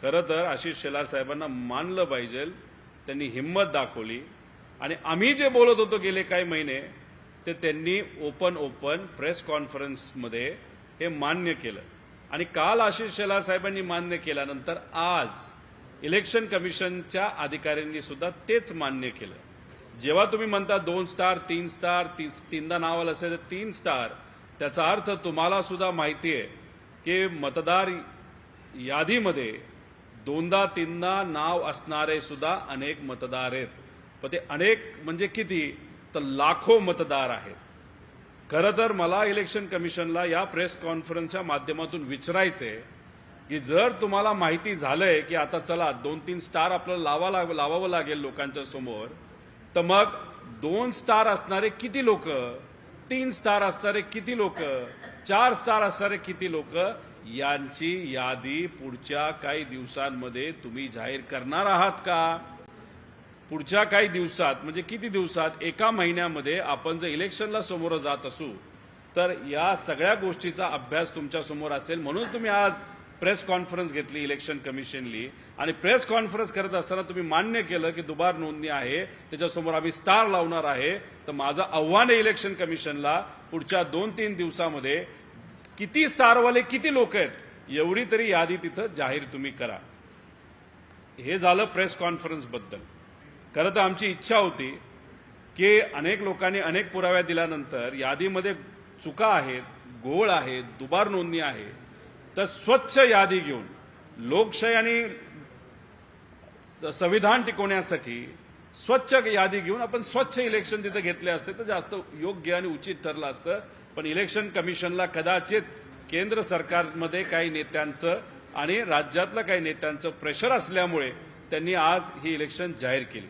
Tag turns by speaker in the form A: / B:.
A: खरं तर आशिष शेलार साहेबांना मानलं पाहिजे. त्यांनी हिंमत दाखवली आणि आम्ही जे बोलत होतो गेले काही महिने ते त्यांनी ओपन प्रेस कॉन्फरन्समध्ये हे मान्य केलं. आणि काल आशिष शेलार साहेबांनी मान्य केल्यानंतर आज इलेक्शन कमिशनच्या अधिकाऱ्यांनी सुद्धा तेच मान्य केलं. जेव्हा तुम्ही म्हणता 2 स्टार 3 स्टार तीनदा नाव आलं असेल तर 3 स्टार, त्याचा अर्थ तुम्हाला सुद्धा माहिती आहे की मतदार यादीमध्ये 2दा 3दा नाव असणारे सुद्धा अनेक मतदार आहेत. पण ते अनेक म्हणजे किती, तर लाखो मतदार आहेत. खरं तर मला इलेक्शन कमिशनला या प्रेस कॉन्फरन्सच्या माध्यमातून विचारायचे की जर तुम्हाला माहिती झालंय की आता चला 2-3 स्टार आपल्याला लावावं लागेल लोकांच्या समोर, तर मग 2 स्टार असणारे किती लोक, 3 स्टार असणारे किती लोक, 4 स्टार असणारे किती लोक, यांची यादी पुढच्या काही दिवसांमध्ये तुम्ही जाहीर करणार आहात का? पुढच्या काही दिवसात म्हणजे किती दिवसात, 1 महिन्यामध्ये आपण जर इलेक्शनला समोर जात असू तर या सगळ्या गोष्टीचा अभ्यास तुमच्या समोर असेल. म्हणून तुम्ही आज प्रेस कॉन्फरन्स घेतली इलेक्शन कमिशननी. आणि प्रेस कॉन्फरन्स करत असताना तुम्ही मान्य केलं की दुबार नोंदणी आहे, त्याच्यासमोर आम्ही स्टार लावणार आहे. तर माझं आव्हान आहे इलेक्शन कमिशनला, पुढच्या 2-3 दिवसामध्ये किती स्टारवाले किती लोक आहेत एवढी तरी यादी तिथं जाहीर तुम्ही करा. हे झालं प्रेस कॉन्फरन्सबद्दल. खरं तर आमची इच्छा होती की अनेक लोकांनी अनेक पुराव्या दिल्यानंतर यादीमध्ये चुका आहेत, घोळ आहे, दुबार नोंदणी आहे, तर स्वच्छ यादी घेऊन लोकशाही आणि संविधान टिकवण्यासाठी स्वच्छ यादी घेऊन आपण स्वच्छ इलेक्शन तिथे घेतले असते तर जास्त योग्य आणि उचित ठरलं असतं. पण इलेक्शन कमिशनला कदाचित केंद्र सरकारमध्ये काही नेत्यांचं आणि राज्यातल्या काही नेत्यांचं प्रेशर असल्यामुळे त्यांनी आज ही इलेक्शन जाहीर केली.